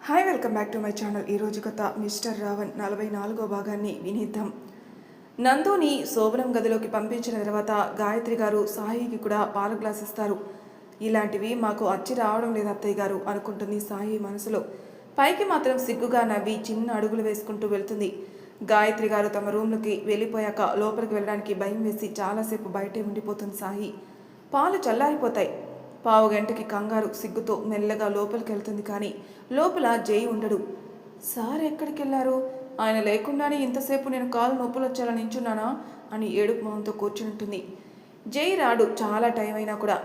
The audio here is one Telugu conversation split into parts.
Hi welcome back to my channel. ఈరోజు కథ మిస్టర్ రావణ్ 44వ భాగాన్ని వినిద్దాం. నందుని శోభనం గదిలోకి పంపించిన తర్వాత గాయత్రి గారు సాయికి కూడా పాల గ్లాస్ ఇస్తారు. ఇలాంటివి మాకు అచ్చి రావడం లేదు అత్తయ్య గారు అనుకుంటుంది సాయి మనసులో. పైకి మాత్రం సిగ్గుగా నవ్వి చిన్న అడుగులు వేసుకుంటూ వెళ్తుంది. గాయత్రి గారు తమ రూమ్లోకి వెళ్ళిపోయాక లోపలికి వెళ్ళడానికి భయం వేసి చాలాసేపు బయటే ఉండిపోతుంది సాయి. పాలు చల్లారిపోతాయి. పావు గంటకి కంగారు సిగ్గుతో మెల్లగా లోపలికి వెళ్తుంది. కానీ లోపల జై ఉండడు. సార్ ఎక్కడికి వెళ్ళారు? ఆయన లేకుండానే ఇంతసేపు నేను కాలు నొప్పులు వచ్చేలా నించున్నానా అని ఏడుపు మొహంతో కూర్చుంటుంది. జై రాడు. చాలా టైం అయినా కూడా.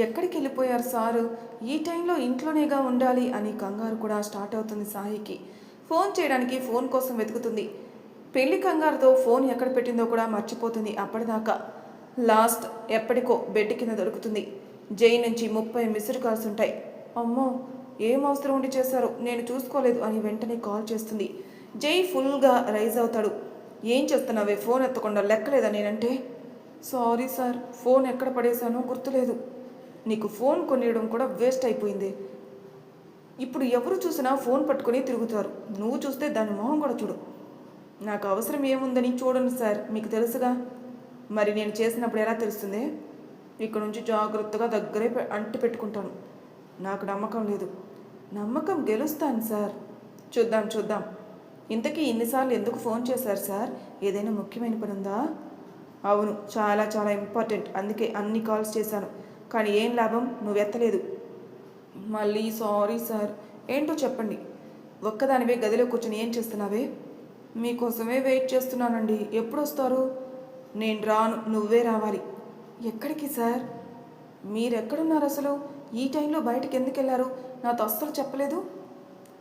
ఎక్కడికి వెళ్ళిపోయారు సారు? ఈ టైంలో ఇంట్లోనేగా ఉండాలి అని కంగారు కూడా స్టార్ట్ అవుతుంది సాయికి. ఫోన్ చేయడానికి ఫోన్ కోసం వెతుకుతుంది. పెళ్లి కంగారుతో ఫోన్ ఎక్కడ పెట్టిందో కూడా మర్చిపోతుంది. అప్పటిదాకా లాస్ట్ ఎప్పటికో బెడ్ కింద దొరుకుతుంది. జై నుంచి 30 మిస్డ్ కాల్స్ ఉంటాయి. అమ్మో, ఏం అవసరం ఉండి చేశారో నేను చూసుకోలేదు అని వెంటనే కాల్ చేస్తుంది. జై ఫుల్గా రైజ్ అవుతాడు. ఏం చేస్తున్నావే? ఫోన్ ఎత్తకుండా లెక్కలేదా నేనంటే? సారీ సార్, ఫోన్ ఎక్కడ పడేశానో గుర్తులేదు. నీకు ఫోన్ కొనియడం కూడా వేస్ట్ అయిపోయింది. ఇప్పుడు ఎవరు చూసినా ఫోన్ పట్టుకుని తిరుగుతారు. నువ్వు చూస్తే దాని మొహం కూడా చూడు. నాకు అవసరం ఏముందని చూడను సార్, మీకు తెలుసుగా. మరి నేను చేసినప్పుడు ఎలా తెలుస్తుంది? ఇక్కడ నుంచి జాగ్రత్తగా దగ్గరే అంటి పెట్టుకుంటాను. నాకు నమ్మకం లేదు. నమ్మకం గెలుస్తాను సార్. చూద్దాం. ఇంతకీ ఇన్నిసార్లు ఎందుకు ఫోన్ చేశారు సార్? ఏదైనా ముఖ్యమైన పని ఉందా? అవును, చాలా ఇంపార్టెంట్. అందుకే అన్ని కాల్స్ చేశాను. కానీ ఏం లాభం? నువ్వు ఎత్తలేదు. మళ్ళీ సారీ సార్. ఏంటో చెప్పండి. ఒక్కదానివే గదిలో కూర్చొని ఏం చేస్తున్నావే? మీకోసమే వెయిట్ చేస్తున్నానండి. ఎప్పుడు వస్తారు? నేను రాను, నువ్వే రావాలి. ఎక్కడికి సార్? మీరెక్కడున్నారు అసలు? ఈ టైంలో బయటకు ఎందుకు వెళ్ళారు? నాతో అస్సలు చెప్పలేదు.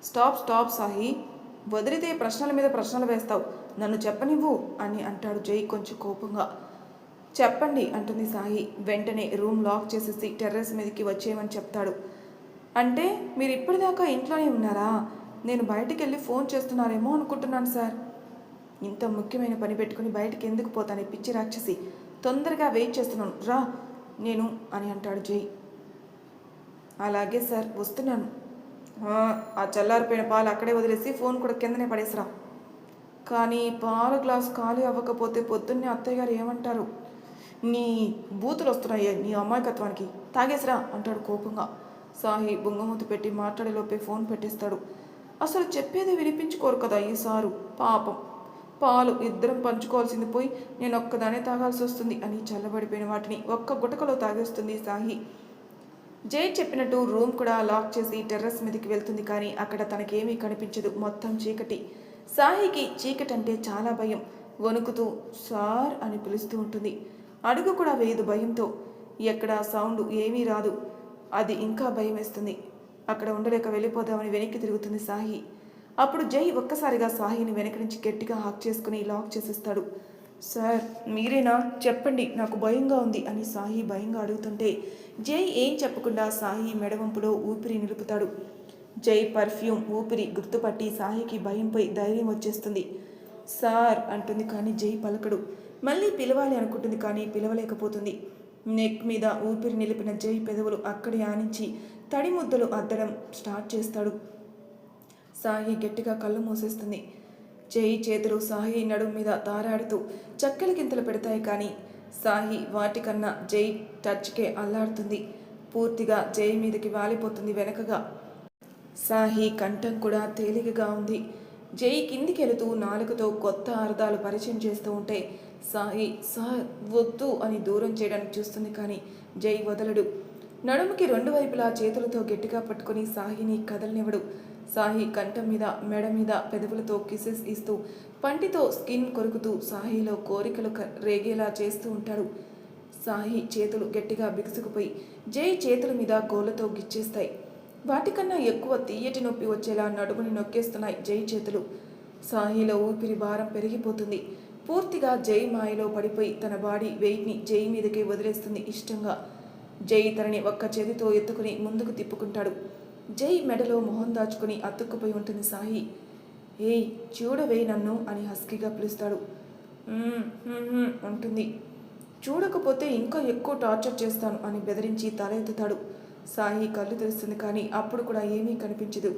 స్టాప్ సాహి. వదిలితే ప్రశ్నల మీద ప్రశ్నలు వేస్తావు. నన్ను చెప్పనివ్వు అని అంటాడు జై కొంచెం కోపంగా. చెప్పండి అంటుంది సాయి. వెంటనే రూమ్ లాక్ చేసేసి టెర్రస్ మీదకి వచ్చేయమని చెప్తాడు. అంటే మీరు ఇప్పటిదాకా ఇంట్లోనే ఉన్నారా? నేను బయటికి వెళ్ళి ఫోన్ చేస్తున్నారేమో అనుకుంటున్నాను సార్. ఇంత ముఖ్యమైన పని పెట్టుకుని బయటికి ఎందుకు పోతాను పిచ్చి రాక్షసి? తొందరగా వెయిట్ చేస్తున్నాను, రా నేను అని అంటాడు జై. అలాగే సార్, వస్తున్నాను. ఆ చల్లారిపోయిన పాలు అక్కడే వదిలేసి ఫోన్ కూడా కిందనే పడేసిరా. కానీ పాల గ్లాస్ ఖాళీ అవ్వకపోతే పొద్దున్నే అత్తయ్య గారు ఏమంటారు? నీ బూతులు వస్తున్నాయి నీ అమాయకత్వానికి. తాగేసిరా అంటాడు కోపంగా. సాహి బొంగమూతి పెట్టి మాట్లాడేలోపే ఫోన్ పెట్టేస్తాడు. అసలు చెప్పేది వినిపించుకోరు కదా ఈ సారు. పాపం. పాలు ఇద్దరం పంచుకోవాల్సింది పోయి నేను ఒక్కదానే తాగాల్సి వస్తుంది అని చల్లబడిపోయిన వాటిని ఒక్క గుటకలో తాగేస్తుంది సాహి. జై చెప్పినట్టు రూమ్ కూడా లాక్ చేసి టెర్రస్ మీదకి వెళ్తుంది. కానీ అక్కడ తనకేమీ కనిపించదు. మొత్తం చీకటి. సాహికి చీకటి అంటే చాలా భయం. వణుకుతూ సార్ అని పిలుస్తూ ఉంటుంది. అడుగు కూడా వేయదు భయంతో. ఎక్కడ సౌండ్ ఏమీ రాదు. అది ఇంకా భయం వేస్తుంది. అక్కడ ఉండలేక వెళ్ళిపోదామని వెనక్కి తిరుగుతుంది సాహి. అప్పుడు జై ఒక్కసారిగా సాహిని వెనక నుంచి గట్టిగా హాక్ చేసుకుని లాక్ చేసేస్తాడు. సార్ మీరేనా? చెప్పండి, నాకు భయంగా ఉంది అని సాహి భయంగా అడుగుతుంటే జై ఏం చెప్పకుండా సాహి మెడవంపులో ఊపిరి నిలుపుతాడు. జై పర్ఫ్యూమ్ ఊపిరి గుర్తుపట్టి సాహికి భయంపై ధైర్యం వచ్చేస్తుంది. సార్ అంటుంది. కానీ జై పలకడు. మళ్ళీ పిలవాలి అనుకుంటుంది కానీ పిలవలేకపోతుంది. నెక్ మీద ఊపిరి నిలిపిన జై పెదవులు అక్కడే ఆనించి తడి ముద్దలు అద్దడం స్టార్ట్ చేస్తాడు. సాహి గట్టిగా కళ్ళు మూసేస్తుంది. జై చేతులు సాహి నడుము మీద తారాడుతూ చక్కెల గింతలు పెడతాయి. కానీ సాహి వాటికన్నా జై టచ్కే అల్లాడుతుంది. పూర్తిగా జై మీదకి వాలిపోతుంది వెనకగా. సాహి కంఠం కూడా తేలికగా ఉంది. జై కిందికి వెళుతూ నాలుకతో కొత్త అర్థాలు పరిచయం చేస్తూ ఉంటే సాహి సార్ వద్దు అని దూరం చేయడానికి చూస్తుంది. కానీ జై వదలడు. నడుముకి రెండు వైపులా చేతులతో గట్టిగా పట్టుకుని సాహిని కదలనివ్వడు. సాహి కంఠం మీద మెడ మీద పెదవులతో కిసెస్ ఇస్తూ పంటితో స్కిన్ కొరుకుతూ సాహిలో కోరికలు రేగేలా చేస్తూ ఉంటాడు. సాహి చేతులు గట్టిగా బిగుసుకుపోయి జై చేతుల మీద గోళ్లతో గిచ్చేస్తాయి. వాటికన్నా ఎక్కువ తీయటి నొప్పి వచ్చేలా నడుముని నొక్కేస్తున్నాయి జై చేతులు. సాహిలో ఊపిరి భారం పెరిగిపోతుంది. పూర్తిగా జై మాయలో పడిపోయి తన బాడీ వెయిట్ని జై మీదకే వదిలేస్తుంది ఇష్టంగా. జై తనని ఒక్క చేతితో ఎత్తుకుని ముందుకు తిప్పుకుంటాడు. జై మెడలో మొహం దాచుకుని అతుక్కుపోయి ఉంటుంది సాహి. ఏయ్ చూడవే నన్ను అని హస్కీగా పిలుస్తాడు. అంటుంది. చూడకపోతే ఇంకా ఎక్కువ టార్చర్ చేస్తాను అని బెదిరించి తల ఎత్తుతాడు. సాయి కళ్ళు తెరుస్తుంది. కానీ అప్పుడు కూడా ఏమీ కనిపించదు.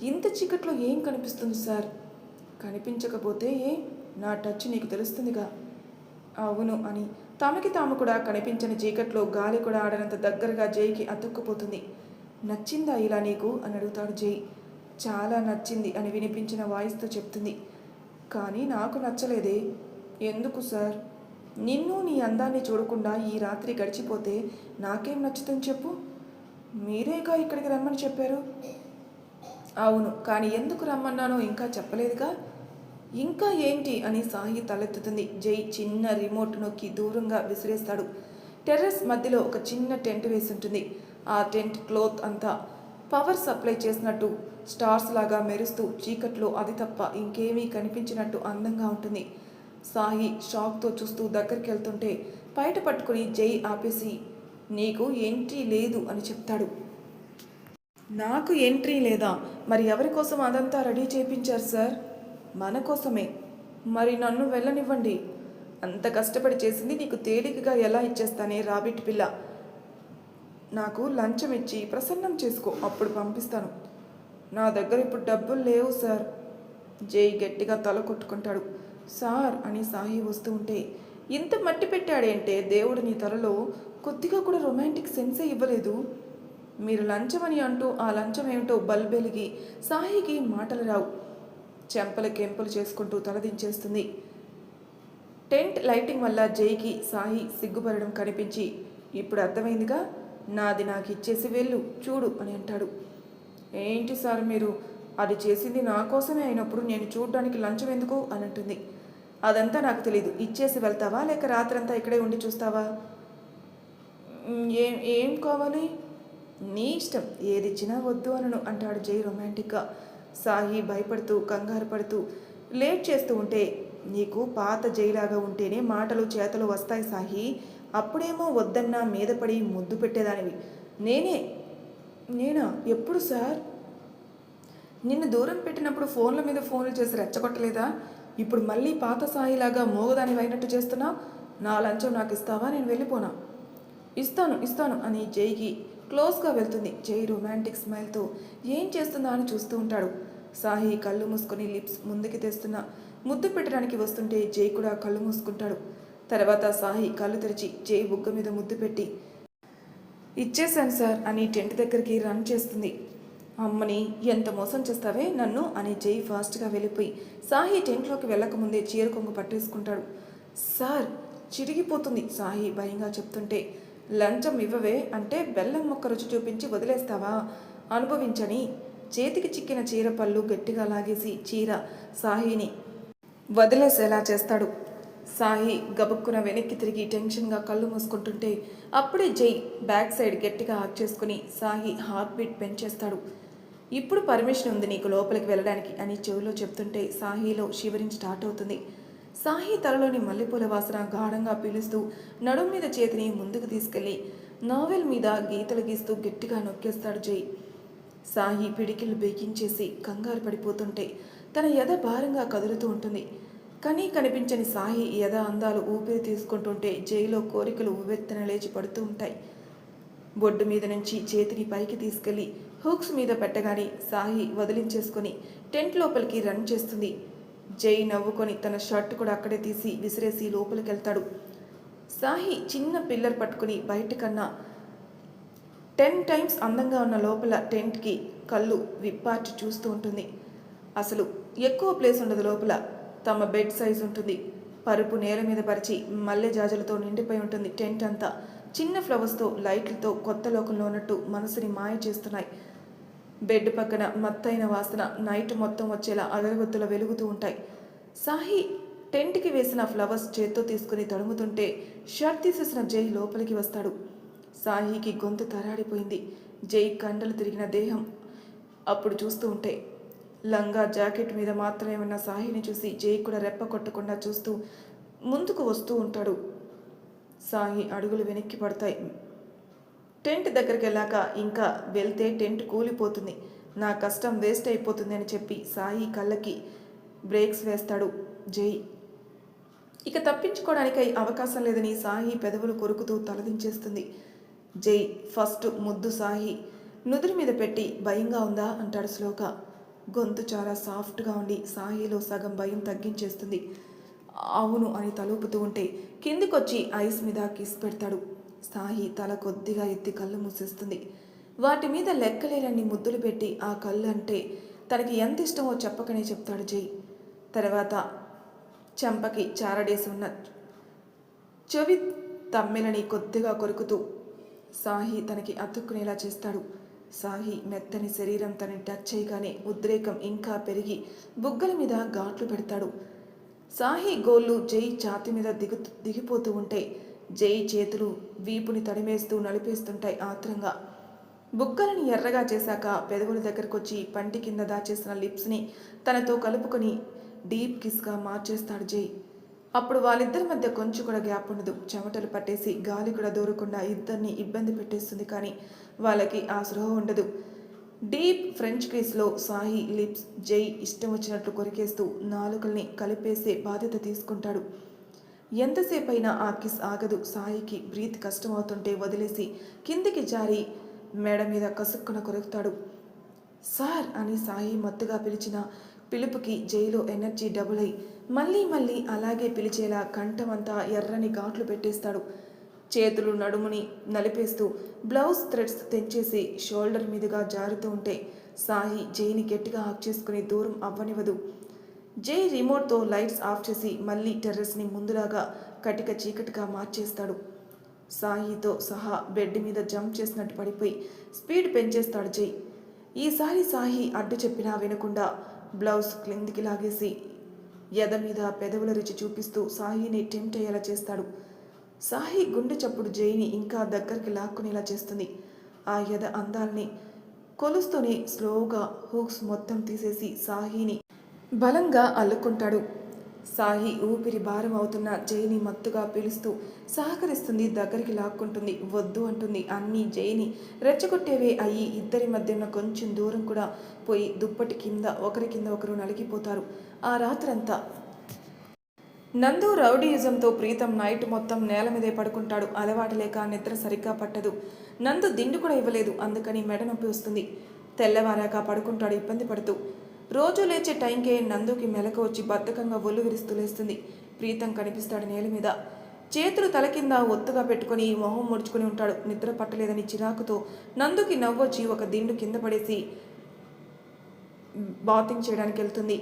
ఇంత చీకట్లో ఏం కనిపిస్తుంది సార్? కనిపించకపోతే నా టచ్ నీకు తెలుస్తుందిగా. అవును అని తమకి తాము కూడా కనిపించని చీకట్లో గాలి కూడా ఆడనంత దగ్గరగా జైకి అతుక్కుపోతుంది. నచ్చిందా ఇలా నీకు అని అడుగుతాడు జై. చాలా నచ్చింది అని వినిపించిన వాయిస్తో చెప్తుంది. కానీ నాకు నచ్చలేదే. ఎందుకు సార్? నిన్ను నీ అందాన్ని చూడకుండా ఈ రాత్రి గడిచిపోతే నాకేం నచ్చుతుంది చెప్పు? మీరేగా ఇక్కడికి రమ్మని చెప్పారు. అవును, కానీ ఎందుకు రమ్మన్నానో ఇంకా చెప్పలేదుగా. ఇంకా ఏంటి అని సాహి తలెత్తుతుంది. జై చిన్న రిమోట్ నొక్కి దూరంగా విసిరేస్తాడు. టెర్రస్ మధ్యలో ఒక చిన్న టెంట్ వేసి ఉంటుంది. ఆ టెంట్ క్లోత్ అంతా పవర్ సప్లై చేసినట్టు స్టార్స్ లాగా మెరుస్తూ చీకట్లో అది తప్ప ఇంకేమీ కనిపించినట్టు అందంగా ఉంటుంది. సాహి షాక్తో చూస్తూ దగ్గరికి వెళ్తుంటే బయట పట్టుకుని జై ఆపేసి, నీకు ఎంట్రీ లేదు అని చెప్తాడు. నాకు ఎంట్రీ లేదా? మరి ఎవరి కోసం అదంతా రెడీ చేయించారు సార్? మన కోసమే. మరి నన్ను వెళ్ళనివ్వండి. అంత కష్టపడి చేసింది నీకు తేలికగా ఎలా ఇచ్చేస్తానే రాబిట్ పిల్ల. నాకు లంచం ఇచ్చి ప్రసన్నం చేసుకో, అప్పుడు పంపిస్తాను. నా దగ్గర ఇప్పుడు డబ్బులు లేవు సార్. జై గట్టిగా తల కొట్టుకుంటాడు. సార్ అని సాహి వస్తూ ఉంటే, ఇంత మట్టి పెట్టాడేంటే దేవుడు నీ తలలో కొద్దిగా కూడా రొమాంటిక్ సెన్సే ఇవ్వలేదు. మీరు లంచమని అంటూ ఆ లంచం ఏమిటో బల్బెలిగి సాహికి మాటలు రావు. చెంపల కెంపులు చేసుకుంటూ తలదించేస్తుంది. టెంట్ లైటింగ్ వల్ల జైకి సాహి సిగ్గుపడడం కనిపించి, ఇప్పుడు అర్థమైందిగా, నాది నాకు ఇచ్చేసి వెళ్ళు చూడు అని అంటాడు. ఏంటి సార్ మీరు? అది చేసింది నా కోసమే అయినప్పుడు నేను చూడడానికి లంచం ఎందుకు అని అంటుంది. అదంతా నాకు తెలీదు. ఇచ్చేసి వెళ్తావా లేక రాత్రంతా ఇక్కడే ఉండి చూస్తావా? ఏం కావాలి? నీ ఇష్టం, ఏదిచ్చినా వద్దు అనను అంటాడు జై రొమాంటిక్గా. సాహి భయపడుతూ కంగారు పడుతూ లేట్ చేస్తూ ఉంటే, నీకు పాత జైలాగా ఉంటేనే మాటలు చేతలు వస్తాయి సాహి. అప్పుడేమో వద్దన్నా మీద పడి ముద్దు పెట్టేదానివి. నేనా? ఎప్పుడు సార్? నిన్ను దూరం పెట్టినప్పుడు ఫోన్ల మీద ఫోన్లు చేసి రెచ్చగొట్టలేదా? ఇప్పుడు మళ్ళీ పాత సాయిలాగా మోగదానివి అయినట్టు చేస్తున్నా. నా లంచం నాకు ఇస్తావా? నేను వెళ్ళిపోనా? ఇస్తాను అని జైకి క్లోజ్గా వెళ్తుంది. జై రొమాంటిక్ స్మైల్తో ఏం చేస్తుందా అని చూస్తూ ఉంటాడు. సాహి కళ్ళు మూసుకొని లిప్స్ ముందుకి తెస్తున్నా ముద్దు పెట్టడానికి వస్తుంటే జై కూడా కళ్ళు మూసుకుంటాడు. తర్వాత సాహి కళ్ళు తెరిచి జై బుగ్గ మీద ముద్దు పెట్టి, ఇచ్చేశాను సార్ అని టెంట్ దగ్గరికి రన్ చేస్తుంది. అమ్మని ఎంత మోసం చేస్తావే నన్ను అని జై ఫాస్ట్గా వెళ్ళిపోయి సాహి టెంట్లోకి వెళ్ళకముందే చీర కొంగు పట్టేసుకుంటాడు. సార్ చిరిగిపోతుంది సాహి భయంగా చెప్తుంటే, లంచం ఇవ్వవే అంటే బెల్లం మొక్క రుచి చూపించి వదిలేస్తావా? అనుభవించని చేతికి చిక్కిన చీర పళ్ళు గట్టిగా లాగేసి చీర సాహిని వదిలేసేలా చేస్తాడు. సాహి గబుక్కున వెనక్కి తిరిగి టెన్షన్గా కళ్ళు మూసుకుంటుంటే అప్పుడే జై బ్యాక్ సైడ్ గట్టిగా హాక్ చేసుకుని సాహి హార్ట్ బీట్ పెంచేస్తాడు. ఇప్పుడు పర్మిషన్ ఉంది నీకు లోపలికి వెళ్ళడానికి అని చెవిలో చెప్తుంటే సాహిలో షివరింగ్ స్టార్ట్ అవుతుంది. సాహి తలలోని మల్లెపూల వాసన గాఢంగా పీలుస్తూ నడుం మీద చేతిని ముందుకు తీసుకెళ్లి నావెల్ మీద గీతలు గీస్తూ గట్టిగా నొక్కేస్తాడు జై. సాహి పిడికిళ్ళు బేకించేసి కంగారు పడిపోతుంటే తన ఎద భారంగా కదులుతూ ఉంటుంది. కనీ కనిపించని సాహి ఎద అందాలు ఊపిరి తీసుకుంటుంటే జైలో కోరికలు ఉవ్వెత్తన లేచి పడుతూ ఉంటాయి. బొడ్డు మీద నుంచి చేతిని పైకి తీసుకెళ్లి హుక్స్ మీద పెట్టగానే సాహి వదిలించేసుకుని టెంట్ లోపలికి రన్ చేస్తుంది. జై నవ్వుకొని తన షర్ట్ కూడా అక్కడే తీసి విసిరేసి లోపలికి వెళ్తాడు. సాహి చిన్న పిల్లర్ పట్టుకుని బయటకన్నా 10 times అందంగా ఉన్న లోపల టెంట్కి కళ్ళు విప్పార్చి చూస్తూ ఉంటుంది. అసలు ఎక్కువ ప్లేస్ ఉండదు లోపల. తమ బెడ్ సైజ్ ఉంటుంది. పరుపు నేల మీద పరిచి మల్లె జాజలతో నిండిపోయి ఉంటుంది. టెంట్ అంతా చిన్న ఫ్లవర్స్తో లైట్లతో కొత్త లోకంలో ఉన్నట్టు మనసుని మాయ చేస్తున్నాయి. బెడ్ పక్కన మత్తైన వాసన నైట్ మొత్తం వచ్చేలా అగరబత్తుల వెలుగుతూ ఉంటాయి. సాహి టెంట్కి వేసిన ఫ్లవర్స్ చేత్తో తీసుకుని తడుముతుంటే షర్ట్ తీసేసిన జై లోపలికి వస్తాడు. సాహికి గొంతు తరాడిపోయింది. జై కండలు తిరిగిన దేహం అప్పుడు చూస్తూ ఉంటే లంగా జాకెట్ మీద మాత్రమే ఉన్న సాహిని చూసి జై కూడా రెప్ప కొట్టకుండా చూస్తూ ముందుకు వస్తూ ఉంటాడు. సాహి అడుగులు వెనక్కి పడతాయి. టెంట్ దగ్గరికి వెళ్ళాక ఇంకా వెళ్తే టెంట్ కూలిపోతుంది, నా కష్టం వేస్ట్ అయిపోతుంది అని చెప్పి సాయి కళ్ళకి బ్రేక్స్ వేస్తాడు జై. ఇక తప్పించుకోవడానికై అవకాశం లేదని సాహి పెదవులు కొరుకుతూ తలదించేస్తుంది. జై ఫస్ట్ ముద్దు సాహి నుదురు మీద పెట్టి భయంగా ఉందా అంటాడు స్లోగా. గొంతు చాలా సాఫ్ట్గా ఉండి సాహిలో సగం భయం తగ్గించేస్తుంది. అవును అని తలూపుతూ ఉంటే కిందికొచ్చి ఐస్ మీద కిస్ పెడతాడు. సాహి తల కొద్దిగా ఎత్తి కళ్ళు మూసేస్తుంది. వాటి మీద లెక్కలేనన్ని ముద్దులు పెట్టి ఆ కళ్ళు అంటే తనకి ఎంత ఇష్టమో చెప్పకనే చెప్తాడు జై. తర్వాత చెంపకి చారడేసి ఉన్న చెవి తమ్మెలని కొద్దిగా కొరుకుతూ సాహి తనకి అతుక్కునేలా చేస్తాడు. సాహి మెత్తని శరీరం తనని టచ్ చేయగానే ఉద్రేకం ఇంకా పెరిగి బుగ్గల మీద ఘాట్లు పెడతాడు. సాహి గోళ్ళు జై ఛాతి మీద దిగిపోతూ ఉంటే జై చేతులు వీపుని తడిమేస్తూ నలిపేస్తుంటాయి ఆత్రంగా. బుగ్గలని ఎర్రగా చేశాక పెదవుల దగ్గరకొచ్చి పంటి కింద దాచేసిన లిప్స్ని తనతో కలుపుకొని డీప్ కిస్గా మార్చేస్తాడు జై. అప్పుడు వాళ్ళిద్దరి మధ్య కొంచెం కూడా గ్యాప్ ఉండదు. చెమటలు పట్టేసి గాలి కూడా దూరకుండా ఇద్దరిని ఇబ్బంది పెట్టేస్తుంది. కానీ వాళ్ళకి ఆ స్పృహ ఉండదు. డీప్ ఫ్రెంచ్ కిస్లో సాహి లిప్స్ జై ఇష్టం వచ్చినట్లు కొరికేస్తూ నాలుకల్ని కలిపేసే బాధ్యత తీసుకుంటాడు. ఎంతసేపైనా ఆ కిస్ ఆగదు. సాయికి బ్రీత్ కష్టమవుతుంటే వదిలేసి కిందికి జారి మెడ మీద కసుక్కున కొరుకుతాడు. సార్ అని సాయి మత్తుగా పిలిచిన పిలుపుకి జైలో ఎనర్జీ డబుల్ అయి మళ్ళీ మళ్ళీ అలాగే పిలిచేలా కంఠమంతా ఎర్రని ఘాట్లు పెట్టేస్తాడు. చేతులు నడుముని నలిపేస్తూ బ్లౌజ్ థ్రెడ్స్ తెంచేసి షోల్డర్ మీదుగా జారుతూ ఉంటే సాయి జైని గట్టిగా ఆఫ్ చేసుకుని దూరం అవ్వనివ్వదు. జై రిమోట్తో లైట్స్ ఆఫ్ చేసి మళ్ళీ టెర్రస్ని ముందులాగా కటిక చీకటిగా మార్చేస్తాడు. సాయితో సహా బెడ్ మీద జంప్ చేసినట్టు పడిపోయి స్పీడ్ పెంచేస్తాడు జై. ఈసారి సాయి అడ్డు చెప్పినా వినకుండా బ్లౌజ్ క్రిందికి లాగేసి ఎద మీద పెదవుల రుచి చూపిస్తూ సాయిని టెంప్ట్ అయ్యేలా చేస్తాడు. సాయి గుండె చప్పుడు జైని ఇంకా దగ్గరికి లాక్కునేలా చేస్తుంది. ఆ ఎద అందాల్ని కొలుస్తూనే స్లోగా హూక్స్ మొత్తం తీసేసి సాహిని బలంగా అల్లుకుంటాడు. సాహి ఊపిరి భారం అవుతున్న జైని మత్తుగా పీలుస్తూ సహకరిస్తుంది. దగ్గరికి లాక్కుంటుంది. వద్దు అంటుంది. అన్నీ జైని రెచ్చగొట్టేవే అయ్యి ఇద్దరి మధ్య ఉన్న కొంచెం దూరం కూడా పోయి దుప్పటి కింద ఒకరి కింద ఒకరు నలిగిపోతారు. ఆ రాత్రంతా నందు రౌడీయిజంతో ప్రీతం నైట్ మొత్తం నేల మీదే పడుకుంటాడు. అలవాటు లేక నిద్ర సరిగ్గా పట్టదు. నందు దిండు కూడా ఇవ్వలేదు. అందుకని మెడ నొప్పి వస్తుంది. తెల్లవారాక పడుకుంటాడు ఇబ్బంది పడుతూ. రోజు లేచే టైంకే నందుకి మెలకు వచ్చి బద్ధకంగా ఒళ్ళు విరుస్తూ లేస్తుంది. ప్రీతం కనిపిస్తాడు నేల మీద. చేతులు తల కింద ఒత్తుగా పెట్టుకుని మొహం ముడుచుకుని ఉంటాడు. నిద్ర పట్టలేదని చిరాకుతో నందుకి నవ్వొచ్చి ఒక దిండు కింద పడేసి బాతింగ్ చేయడానికి వెళ్తుంది.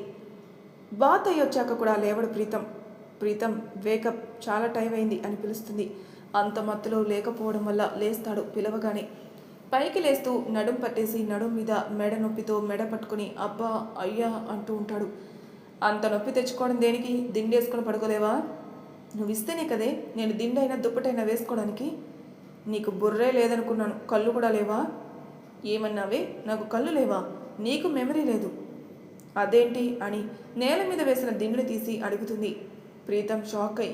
బాత్ అయ్యొచ్చాక కూడా లేవడు ప్రీతం. ప్రీతం వేకప్, చాలా టైం అయింది అని పిలుస్తుంది. అంత మత్తులో లేకపోవడం వల్ల లేస్తాడు పిలవగానే. పైకి లేస్తూ నడుం పట్టేసి నడుం మీద మెడ నొప్పితో మెడ పట్టుకుని అబ్బా అయ్యా అంటూ ఉంటాడు. అంత నొప్పి తెచ్చుకోవడం దేనికి? దిండేసుకొని పడుకోలేవా? నువ్వు ఇస్తేనే కదే నేను దిండైనా దుప్పటైనా వేసుకోవడానికి. నీకు బుర్రే లేదనుకున్నాను. కళ్ళు కూడా లేవా? ఏమన్నావే? నాకు కళ్ళు లేవా? నీకు మెమరీ లేదు. అదేంటి అని నేల మీద వేసిన దిండుని తీసి అడుగుతుంది. ప్రీతం షాక్ అయి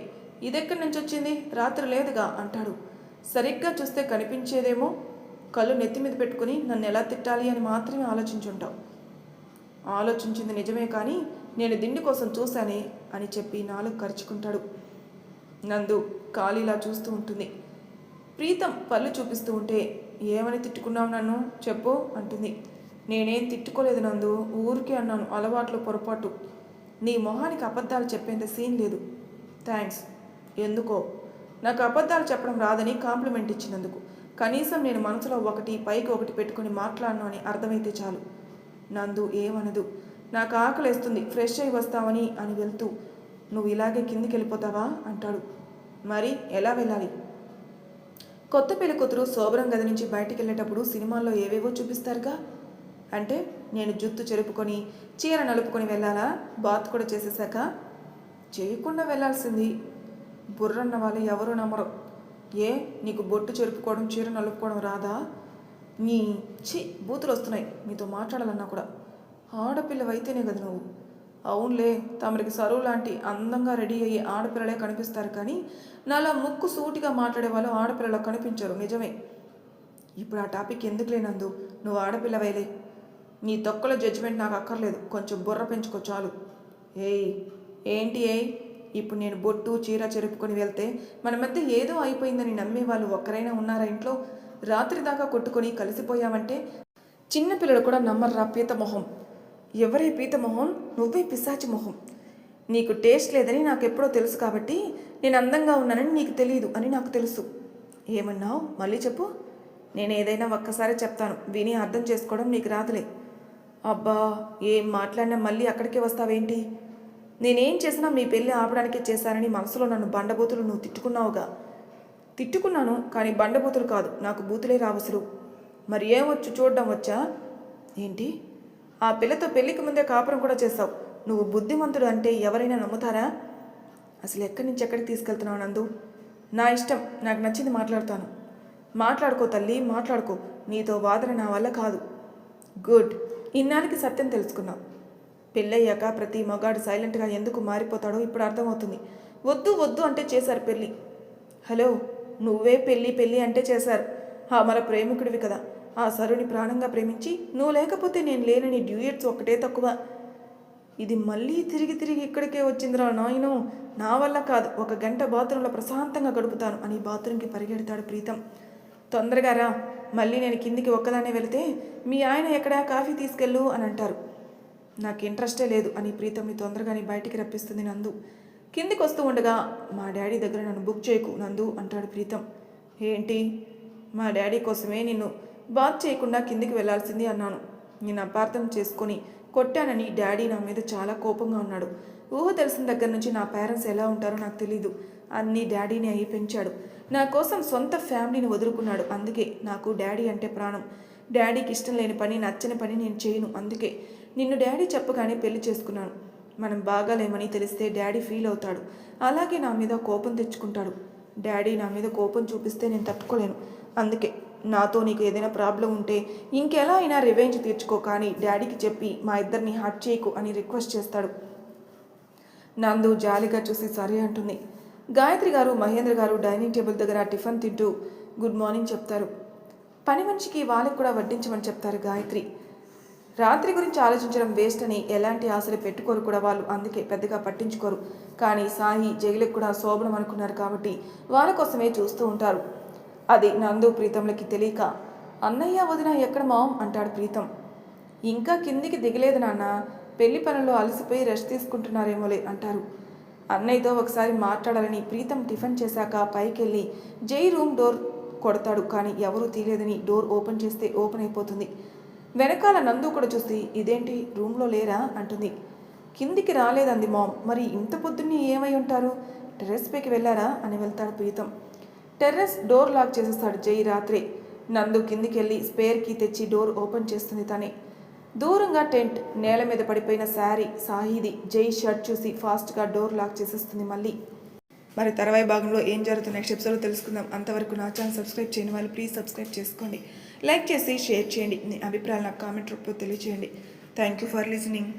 ఇదెక్కడి నుంచి వచ్చింది? రాత్రి లేదుగా అంటాడు. సరిగ్గా చూస్తే కనిపించేదేమో. కళ్ళు నెత్తి మీద పెట్టుకుని నన్ను ఎలా తిట్టాలి అని మాత్రమే ఆలోచించుంటావు. ఆలోచించింది నిజమే, కానీ నేను దిండి కోసం చూశానే అని చెప్పి నాలుగు ఖర్చుకుంటాడు. నందు ఖాళీలా చూస్తూ ఉంటుంది. ప్రీతం పళ్ళు చూపిస్తూ ఉంటే ఏమని తిట్టుకున్నావు నన్ను చెప్పు అంటుంది. నేనేం తిట్టుకోలేదు నందు, ఊరికే అన్నాను, అలవాట్లు పొరపాటు. నీ మొహానికి అబద్ధాలు చెప్పేంత సీన్ లేదు. థ్యాంక్స్. ఎందుకో నాకు అబద్ధాలు చెప్పడం రాదని కాంప్లిమెంట్ ఇచ్చినందుకు. కనీసం నేను మనసులో ఒకటి పైకి ఒకటి పెట్టుకుని మాట్లాడను అని అర్థమైతే చాలు. నందు ఏమనదు. నాకు ఆకలేస్తుంది, ఫ్రెష్ అయి వస్తావని అని వెళ్తూ నువ్వు ఇలాగే కిందికి వెళ్ళిపోతావా అంటాడు. మరి ఎలా వెళ్ళాలి? కొత్త పెళ్లి కూతురు శోభరం గది నుంచి బయటికి వెళ్ళేటప్పుడు సినిమాల్లో ఏవేవో చూపిస్తారుగా. అంటే నేను జుత్తు చెరుపుకొని చీర నలుపుకొని వెళ్ళాలా? బాత్ కూడా చేసేసాక? చేయకుండా వెళ్ళాల్సింది. బుర్రన్న వాళ్ళు ఎవరూ నమ్మరు. ఏ నీకు బొట్టు చెరుపుకోవడం చీర నలుపుకోవడం రాదా? నీ బూతులు వస్తున్నాయి నీతో మాట్లాడాలన్నా కూడా. ఆడపిల్లవైతేనే కదా నువ్వు. అవునులే, తమరికి సరువు లాంటి అందంగా రెడీ అయ్యి ఆడపిల్లలే కనిపిస్తారు, కానీ నాలా ముక్కు సూటిగా మాట్లాడే వాళ్ళు ఆడపిల్లలకు కనిపించరు. నిజమే. ఇప్పుడు ఆ టాపిక్ ఎందుకు లేనందు, నువ్వు ఆడపిల్లవైలే. నీ తొక్కల జడ్జిమెంట్ నాకు అక్కర్లేదు. కొంచెం బుర్ర పెంచుకో చాలు. ఏంటి ఇప్పుడు నేను బొట్టు చీర చెరుపుకొని వెళ్తే మన మధ్య ఏదో అయిపోయిందని నమ్మే వాళ్ళు ఒక్కరైనా ఉన్నారా ఇంట్లో? రాత్రి దాకా కొట్టుకొని కలిసిపోయామంటే చిన్నపిల్లలు కూడా నమ్మర్రా పీత మొహం. ఎవరే పీత మొహం? నువ్వే పిశాచి మొహం. నీకు టేస్ట్ లేదని నాకెప్పుడో తెలుసు కాబట్టి నేను అందంగా ఉన్నానని నీకు తెలియదు అని నాకు తెలుసు. ఏమన్నావు? మళ్ళీ చెప్పు. నేను ఏదైనా ఒక్కసారి చెప్తాను, విని అర్థం చేసుకోవడం నీకు రాదులే. అబ్బా, ఏం మాట్లాడినా మళ్ళీ అక్కడికే వస్తావేంటి? నేనేం చేసినా మీ పెళ్ళి ఆపడానికే చేశానని మనసులో నన్ను బండబూతులు నువ్వు తిట్టుకున్నావుగా. తిట్టుకున్నాను, కానీ బండబూతులు కాదు, నాకు బూతులే రావసలు. మరి ఏమొచ్చు, చూడడం వచ్చా? ఏంటి? ఆ పిల్లతో పెళ్ళికి ముందే కాపురం కూడా చేస్తావు. నువ్వు బుద్ధిమంతుడు అంటే ఎవరైనా నమ్ముతారా? అసలు ఎక్కడి నుంచి ఎక్కడికి తీసుకెళ్తున్నావు నందు? నా ఇష్టం, నాకు నచ్చింది మాట్లాడతాను. మాట్లాడుకో తల్లి, మాట్లాడుకో. నీతో వాదన నా వల్ల కాదు. గుడ్, ఇన్నాళ్ళకి సత్యం తెలుసుకున్నావు. పెళ్ళయ్యాక ప్రతి మగాడు సైలెంట్గా ఎందుకు మారిపోతాడో ఇప్పుడు అర్థమవుతుంది. వద్దు వద్దు అంటే చేశారు పెళ్ళి. హలో, నువ్వే పెళ్ళి పెళ్ళి అంటే చేశారు. మన ప్రేమికుడివి కదా, ఆ సరుని ప్రాణంగా ప్రేమించి నువ్వు లేకపోతే నేను లేనని డ్యూయట్స్ ఒకటే తక్కువ. ఇది మళ్ళీ తిరిగి తిరిగి ఇక్కడికే వచ్చిందిరా నాయనో. నా వల్ల కాదు, 1 గంట బాత్రూంలో ప్రశాంతంగా గడుపుతాను అని బాత్రూంకి పరిగెడతాడు ప్రీతం. తొందరగా రా, మళ్ళీ నేను కిందికి ఒక్కదానే వెళితే మీ ఆయన ఎక్కడా కాఫీ తీసుకెళ్ళు అని అంటారు. నాకు ఇంట్రెస్టే లేదు అని ప్రీతంని తొందరగానే బయటికి రప్పిస్తుంది నందు. కిందికి వస్తూ ఉండగా, మా డాడీ దగ్గర నన్ను బుక్ చేయకు నందు అంటాడు ప్రీతం. ఏంటి? మా డాడీ కోసమే నిన్ను బాత్ చేయకుండా కిందికి వెళ్లాల్సింది అన్నాను. నేను అపార్థం చేసుకొని కొట్టానని డాడీ నా మీద చాలా కోపంగా ఉన్నాడు. ఊహ తెలిసిన దగ్గర నుంచి నా పేరెంట్స్ ఎలా ఉంటారో నాకు తెలీదు. అన్నీ డాడీని అయ్యి పెంచాడు. నా కోసం సొంత ఫ్యామిలీని వదులుకున్నాడు. అందుకే నాకు డాడీ అంటే ప్రాణం. డాడీకి ఇష్టం లేని పని, నచ్చని పని నేను చేయను. అందుకే నిన్ను డాడీ చెప్పగానే పెళ్లి చేసుకున్నాను. మనం బాగాలేమని తెలిస్తే డాడీ ఫీల్ అవుతాడు. అలాగే నా మీద కోపం తెచ్చుకుంటాడు. డాడీ నా మీద కోపం చూపిస్తే నేను తట్టుకోలేను. అందుకే నాతో నీకు ఏదైనా ప్రాబ్లం ఉంటే ఇంకెలా అయినా రివెంజ్ తీర్చుకో, కానీ డాడీకి చెప్పి మా ఇద్దరిని హర్ట్ చేయకు అని రిక్వెస్ట్ చేస్తాడు. నందు జాలిగా చూసి సరే అంటుంది. గాయత్రి గారు, మహేంద్ర గారు డైనింగ్ టేబుల్ దగ్గర టిఫిన్ తింటూ గుడ్ మార్నింగ్ చెప్తారు. పని మనిషికి వాళ్ళకి కూడా వడ్డించమని చెప్తారు గాయత్రి. రాత్రి గురించి ఆలోచించడం వేస్ట్ అని ఎలాంటి ఆశలు పెట్టుకోరు కూడా వాళ్ళు. అందుకే పెద్దగా పట్టించుకోరు. కానీ సాయి, జైలుకి కూడా శోభనం అనుకున్నారు కాబట్టి వాళ్ళ కోసమే చూస్తూ ఉంటారు. అది నందు ప్రీతంలకి తెలియక, అన్నయ్య వదిన ఎక్కడ మాం అంటాడు ప్రీతం. ఇంకా కిందికి దిగలేదు నాన్న, పెళ్లి పనుల్లో అలసిపోయి రెస్ట్ తీసుకుంటున్నారేమోలే అంటారు. అన్నయ్యతో ఒకసారి మాట్లాడాలని ప్రీతం టిఫిన్ చేశాక పైకి వెళ్ళి జై రూమ్ డోర్ కొడతాడు. కానీ ఎవరూ తీయలేదని డోర్ ఓపెన్ చేస్తే ఓపెన్ అయిపోతుంది. వెనకాల నందు కూడా చూసి ఇదేంటి రూమ్లో లేరా అంటుంది. కిందికి రాలేదంది మామ్. మరి ఇంత పొద్దున్నే ఏమై ఉంటారు? టెర్రస్ పైకి వెళ్ళారా అని వెళ్తాడు ప్రీతం. టెర్రస్ డోర్ లాక్ చేసేస్తాడు జై రాత్రి. నందు కిందికి వెళ్ళి స్పేర్ కీ తెచ్చి డోర్ ఓపెన్ చేస్తుంది తనే. దూరంగా టెంట్, నేల మీద పడిపోయిన శారీ సాయిది. జై షర్ట్ చూసి ఫాస్ట్గా డోర్ లాక్ చేసేస్తుంది మళ్ళీ. మరి తర్వాయి భాగంలో ఏం జరుగుతుంది నెక్స్ట్ ఎపిసోడ్లో తెలుసుకుందాం. అంతవరకు నా ఛానల్ సబ్స్క్రైబ్ చేయని వాళ్ళు ప్లీజ్ సబ్స్క్రైబ్ చేసుకోండి. లైక్ చేసి షేర్ చేయండి. మీ అభిప్రాయాలు నాకు కామెంట్ రూపంలో తెలియజేయండి. Thank you for listening.